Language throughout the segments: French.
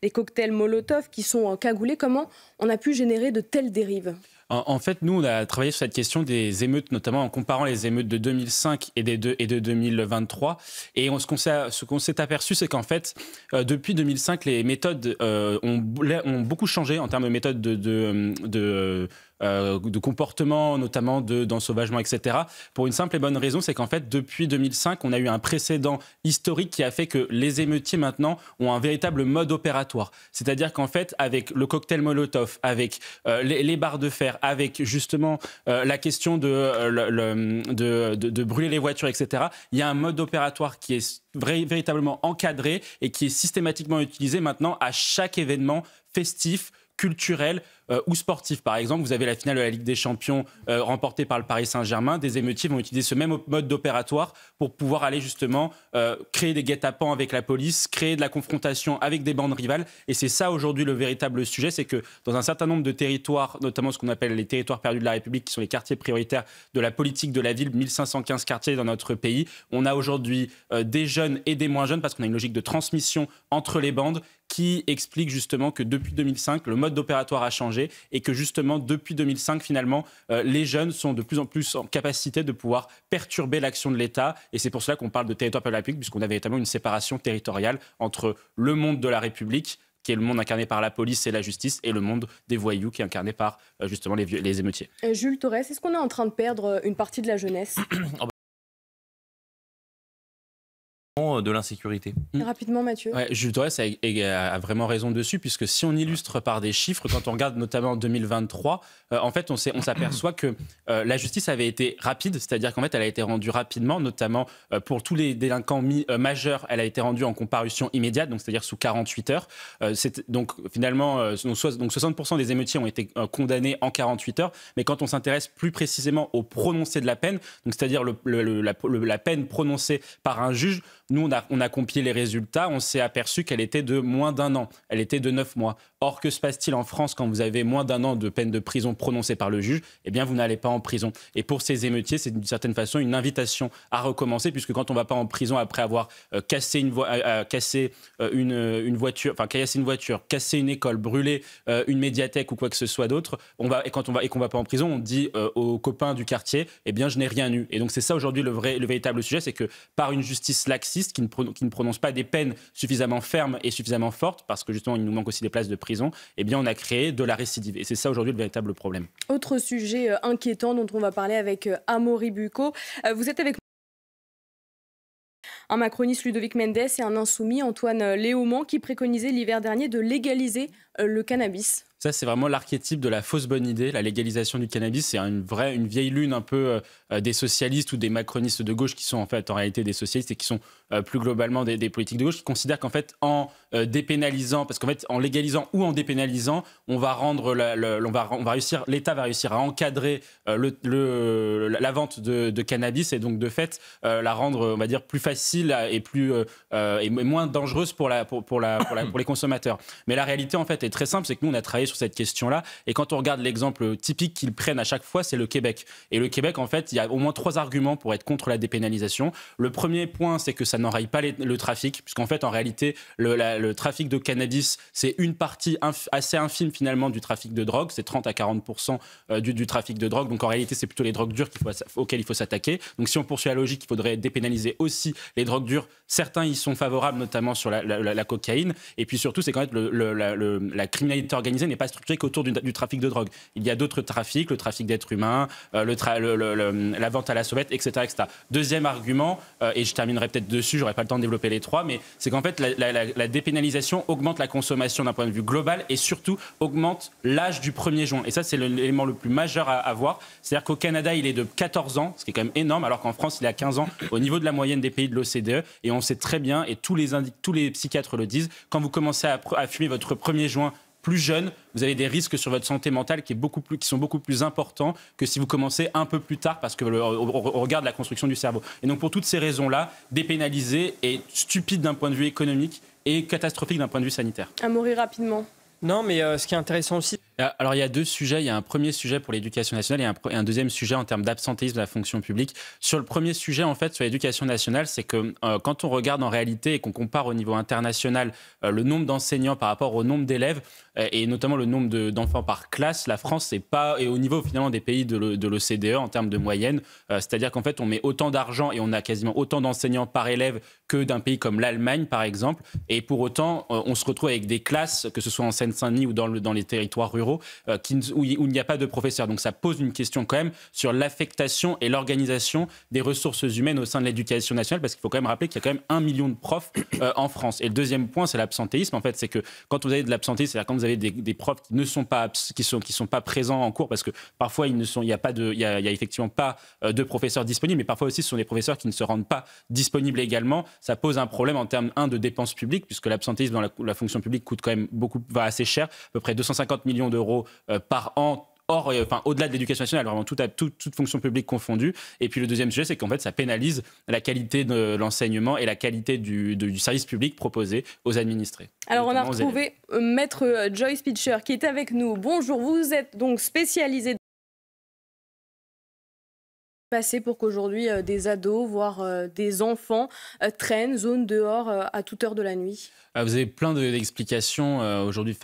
les cocktails Molotov qui sont cagoulés. Comment on a pu générer de telles dérives ? En fait, nous, on a travaillé sur cette question des émeutes, notamment en comparant les émeutes de 2005 et de 2023. Et ce qu'on s'est aperçu, c'est qu'en fait, depuis 2005, les méthodes ont beaucoup changé en termes de méthodes de comportement, notamment d'ensauvagement, etc. Pour une simple et bonne raison, c'est qu'en fait, depuis 2005, on a eu un précédent historique qui a fait que les émeutiers, maintenant, ont un véritable mode opératoire. C'est-à-dire qu'en fait, avec le cocktail Molotov, avec les barres de fer, avec justement la question de brûler les voitures, etc., il y a un mode opératoire qui est véritablement encadré et qui est systématiquement utilisé maintenant à chaque événement festif, culturel ou sportif. Par exemple, vous avez la finale de la Ligue des Champions remportée par le Paris Saint-Germain. Des émeutiers vont utiliser ce même mode d'opératoire pour pouvoir aller justement créer des guet-apens avec la police, créer de la confrontation avec des bandes rivales. Et c'est ça aujourd'hui le véritable sujet, c'est que dans un certain nombre de territoires, notamment ce qu'on appelle les territoires perdus de la République, qui sont les quartiers prioritaires de la politique de la ville, 1515 quartiers dans notre pays, on a aujourd'hui des jeunes et des moins jeunes, parce qu'on a une logique de transmission entre les bandes qui explique justement que depuis 2005, le mode opératoire a changé et que justement depuis 2005, finalement, les jeunes sont de plus en plus en capacité de pouvoir perturber l'action de l'État. Et c'est pour cela qu'on parle de territoire de la République, puisqu'on a véritablement une séparation territoriale entre le monde de la République, qui est le monde incarné par la police et la justice, et le monde des voyous, qui est incarné par justement les émeutiers. Jules Torres, est-ce qu'on est en train de perdre une partie de la jeunesse ? De l'insécurité. Rapidement, Mathieu. Ouais, Jules Torres a vraiment raison dessus, puisque si on illustre par des chiffres, quand on regarde notamment en 2023, en fait, on s'aperçoit que la justice avait été rapide, c'est-à-dire qu'en fait, elle a été rendue rapidement, notamment pour tous les délinquants majeurs, elle a été rendue en comparution immédiate, donc c'est-à-dire sous 48 heures. Donc finalement, donc 60% des émeutiers ont été condamnés en 48 heures, mais quand on s'intéresse plus précisément au prononcé de la peine, donc c'est-à-dire la peine prononcée par un juge, nous, on a compilé les résultats, on s'est aperçu qu'elle était de moins d'1 an, elle était de 9 mois. Or, que se passe-t-il en France quand vous avez moins d'1 an de peine de prison prononcée par le juge ? Eh bien, vous n'allez pas en prison. Et pour ces émeutiers, c'est d'une certaine façon une invitation à recommencer, puisque quand on ne va pas en prison après avoir cassé une voiture, cassé une école, brûlé une médiathèque ou quoi que ce soit d'autre, et qu'on va pas en prison, on dit aux copains du quartier, eh bien, je n'ai rien eu. Et donc, c'est ça aujourd'hui le véritable sujet, c'est que par une justice laxiste qui ne prononce pas des peines suffisamment fermes et suffisamment fortes, parce que justement, il nous manque aussi des places de prison, eh bien, on a créé de la récidive. Et c'est ça aujourd'hui le véritable problème. Autre sujet inquiétant dont on va parler avec Amaury Bucco. Vous êtes avec un macroniste, Ludovic Mendes, et un insoumis, Antoine Léaumont, qui préconisait l'hiver dernier de légaliser le cannabis. Ça, c'est vraiment l'archétype de la fausse bonne idée. La légalisation du cannabis, c'est une vieille lune un peu des socialistes ou des macronistes de gauche qui sont en fait en réalité des socialistes et qui sont plus globalement des politiques de gauche, qui considèrent qu'en fait en dépénalisant, parce qu'en fait en légalisant ou en dépénalisant, on va rendre l'État va réussir à encadrer la vente de cannabis et donc de fait la rendre, on va dire, plus facile et moins dangereuse pour les consommateurs. Mais la réalité en fait est très simple, c'est que nous on a travaillé sur cette question-là. Et quand on regarde l'exemple typique qu'ils prennent à chaque fois, c'est le Québec. Et le Québec, en fait, il y a au moins 3 arguments pour être contre la dépénalisation. Le premier point, c'est que ça n'enraye pas le trafic, puisqu'en fait, en réalité, le trafic de cannabis, c'est une partie assez infime finalement du trafic de drogue. C'est 30 à 40% du trafic de drogue. Donc en réalité, c'est plutôt les drogues dures auxquelles il faut s'attaquer. Donc si on poursuit la logique, il faudrait dépénaliser aussi les drogues dures. Certains y sont favorables, notamment sur la cocaïne. Et puis surtout, c'est qu'en fait, la criminalité organisée n'est pas structurée qu'autour du trafic de drogue. Il y a d'autres trafics, le trafic d'êtres humains, la vente à la sauvette, etc., etc. Deuxième argument, et je terminerai peut-être dessus, j'aurai pas le temps de développer les trois, mais c'est qu'en fait, la dépénalisation augmente la consommation d'un point de vue global et surtout augmente l'âge du 1er juin. Et ça, c'est l'élément le plus majeur à voir. C'est-à-dire qu'au Canada, il est de 14 ans, ce qui est quand même énorme, alors qu'en France, il est à 15 ans au niveau de la moyenne des pays de l'OCDE. Et on sait très bien, et tous les psychiatres le disent, quand vous commencez à fumer votre 1er juin plus jeune, vous avez des risques sur votre santé mentale qui sont beaucoup plus importants que si vous commencez un peu plus tard, parce que on regarde la construction du cerveau. Et donc pour toutes ces raisons-là, dépénaliser est stupide d'un point de vue économique et catastrophique d'un point de vue sanitaire. Amaury, rapidement. Non, mais ce qui est intéressant aussi, Alors, il y a deux sujets. Il y a un premier sujet pour l'éducation nationale et un deuxième sujet en termes d'absentéisme de la fonction publique. Sur le premier sujet, en fait, sur l'éducation nationale, c'est que quand on regarde en réalité et qu'on compare au niveau international le nombre d'enseignants par rapport au nombre d'élèves et notamment le nombre d'enfants par classe, la France est au niveau finalement des pays de l'OCDE en termes de moyenne. C'est-à-dire qu'en fait, on met autant d'argent et on a quasiment autant d'enseignants par élève que d'un pays comme l'Allemagne, par exemple. Et pour autant, on se retrouve avec des classes, que ce soit en Seine-Saint-Denis ou dans les territoires ruraux, où il n'y a pas de professeurs. Donc ça pose une question quand même sur l'affectation et l'organisation des ressources humaines au sein de l'éducation nationale, parce qu'il faut quand même rappeler qu'il y a quand même 1 million de profs en France. Et le deuxième point, c'est l'absentéisme. En fait, c'est que quand vous avez de l'absentéisme, c'est-à-dire quand vous avez des profs qui ne sont pas qui sont pas présents en cours, parce que parfois il y a effectivement pas de professeurs disponibles, mais parfois aussi ce sont des professeurs qui ne se rendent pas disponibles également. Ça pose un problème en termes de dépenses publiques, puisque l'absentéisme dans la fonction publique coûte quand même assez cher, à peu près 250 millions d'euros par an. Au-delà de l'éducation nationale, vraiment toute fonction publique confondue. Et puis le deuxième sujet, c'est qu'en fait, ça pénalise la qualité de l'enseignement et la qualité du service public proposé aux administrés. Alors on a retrouvé Maître Joyce Pitcher qui est avec nous. Bonjour, vous êtes donc spécialisé pour qu'aujourd'hui des ados, voire des enfants traînent zone dehors à toute heure de la nuit. Vous avez plein d'explications aujourd'hui.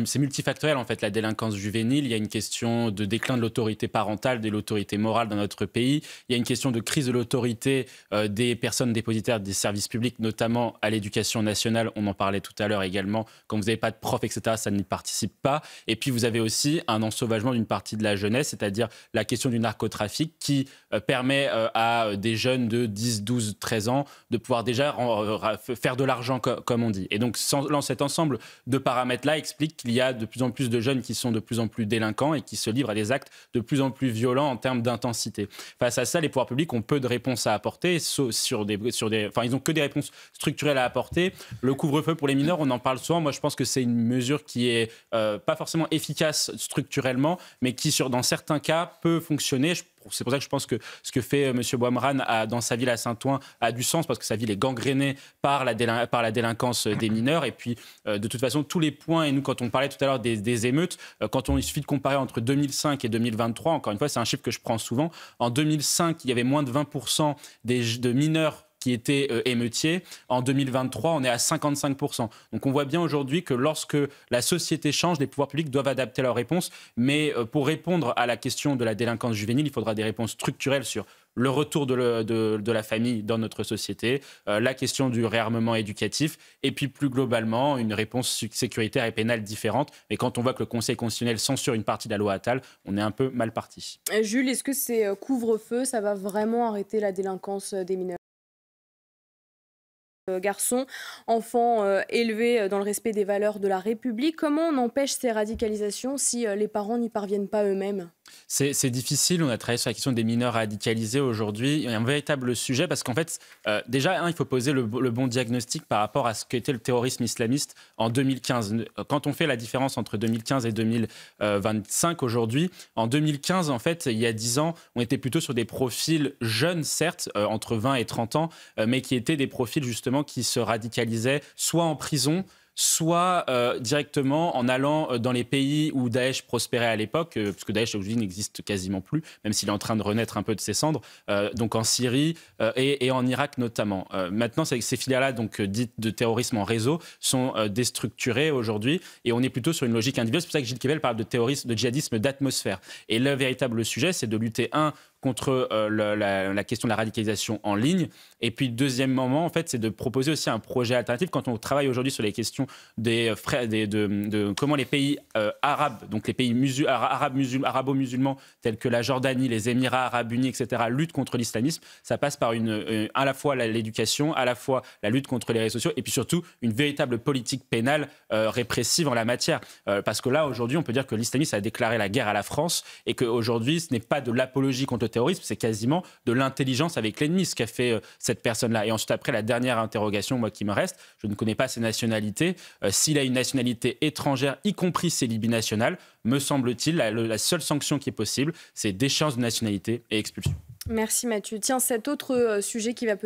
C'est multifactoriel en fait, la délinquance juvénile. Il y a une question de déclin de l'autorité parentale, de l'autorité morale dans notre pays. Il y a une question de crise de l'autorité des personnes dépositaires des services publics, notamment à l'éducation nationale. On en parlait tout à l'heure également. Quand vous n'avez pas de prof, etc., ça n'y participe pas. Et puis vous avez aussi un ensauvagement d'une partie de la jeunesse, c'est-à-dire la question du narcotrafic qui permet à des jeunes de 10, 12, 13 ans de pouvoir déjà faire de l'argent, comme on dit. Et donc, cet ensemble de paramètres-là explique qu'il y a de plus en plus de jeunes qui sont de plus en plus délinquants et qui se livrent à des actes de plus en plus violents en termes d'intensité. Face à ça, les pouvoirs publics ont peu de réponses à apporter. Ils n'ont que des réponses structurelles à apporter. Le couvre-feu pour les mineurs, on en parle souvent. Moi, je pense que c'est une mesure qui est pas forcément efficace structurellement, mais qui, dans certains cas, peut fonctionner. C'est pour ça que je pense que ce que fait M. Bouamran dans sa ville à Saint-Ouen a du sens, parce que sa ville est gangrénée par la délinquance des mineurs. Et puis, de toute façon, tous les points, et nous, quand on parlait tout à l'heure des émeutes, il suffit de comparer entre 2005 et 2023, encore une fois, c'est un chiffre que je prends souvent. En 2005, il y avait moins de 20% de mineurs qui étaient émeutiers. En 2023, on est à 55%. Donc on voit bien aujourd'hui que lorsque la société change, les pouvoirs publics doivent adapter leurs réponses. Mais pour répondre à la question de la délinquance juvénile, il faudra des réponses structurelles sur le retour de la famille dans notre société, la question du réarmement éducatif, et puis plus globalement, une réponse sécuritaire et pénale différente. Mais quand on voit que le Conseil constitutionnel censure une partie de la loi Attal, on est un peu mal parti. Jules, est-ce que ces couvre-feu, ça va vraiment arrêter la délinquance des mineurs ? Garçons, enfants élevés dans le respect des valeurs de la République. Comment on empêche ces radicalisations si les parents n'y parviennent pas eux-mêmes ? C'est difficile. On a travaillé sur la question des mineurs radicalisés aujourd'hui. Il y a un véritable sujet parce qu'en fait, déjà, il faut poser le bon diagnostic par rapport à ce qu'était le terrorisme islamiste en 2015. Quand on fait la différence entre 2015 et 2025 aujourd'hui, en 2015, en fait, il y a 10 ans, on était plutôt sur des profils jeunes, certes, entre 20 et 30 ans, mais qui étaient des profils justement qui se radicalisaient soit en prison, soit directement en allant dans les pays où Daesh prospérait à l'époque, puisque Daesh aujourd'hui n'existe quasiment plus, même s'il est en train de renaître un peu de ses cendres, donc en Syrie et en Irak notamment. Maintenant, ces filières-là, donc dites de terrorisme en réseau, sont déstructurées aujourd'hui, et on est plutôt sur une logique individuelle. C'est pour ça que Gilles Kepel parle de terrorisme, de djihadisme d'atmosphère. Et le véritable sujet, c'est de lutter, contre la question de la radicalisation en ligne. Et puis, deuxième moment, en fait, c'est de proposer aussi un projet alternatif. Quand on travaille aujourd'hui sur les questions de comment les pays arabes, donc les pays arabo-musulmans, tels que la Jordanie, les Émirats arabes unis, etc., luttent contre l'islamisme, ça passe par à la fois l'éducation, à la fois la lutte contre les réseaux sociaux, et puis surtout une véritable politique pénale répressive en la matière. Parce que là, aujourd'hui, on peut dire que l'islamisme a déclaré la guerre à la France, et qu'aujourd'hui, ce n'est pas de l'apologie contre le terrorisme, c'est quasiment de l'intelligence avec l'ennemi, ce qu'a fait cette personne-là. Et ensuite, après, la dernière interrogation, moi, qui me reste, je ne connais pas ses nationalités. S'il a une nationalité étrangère, y compris ses binationales, me semble-t-il, la seule sanction qui est possible, c'est déchéance de nationalité et expulsion. Merci Mathieu. Tiens, cet autre sujet qui va peut-être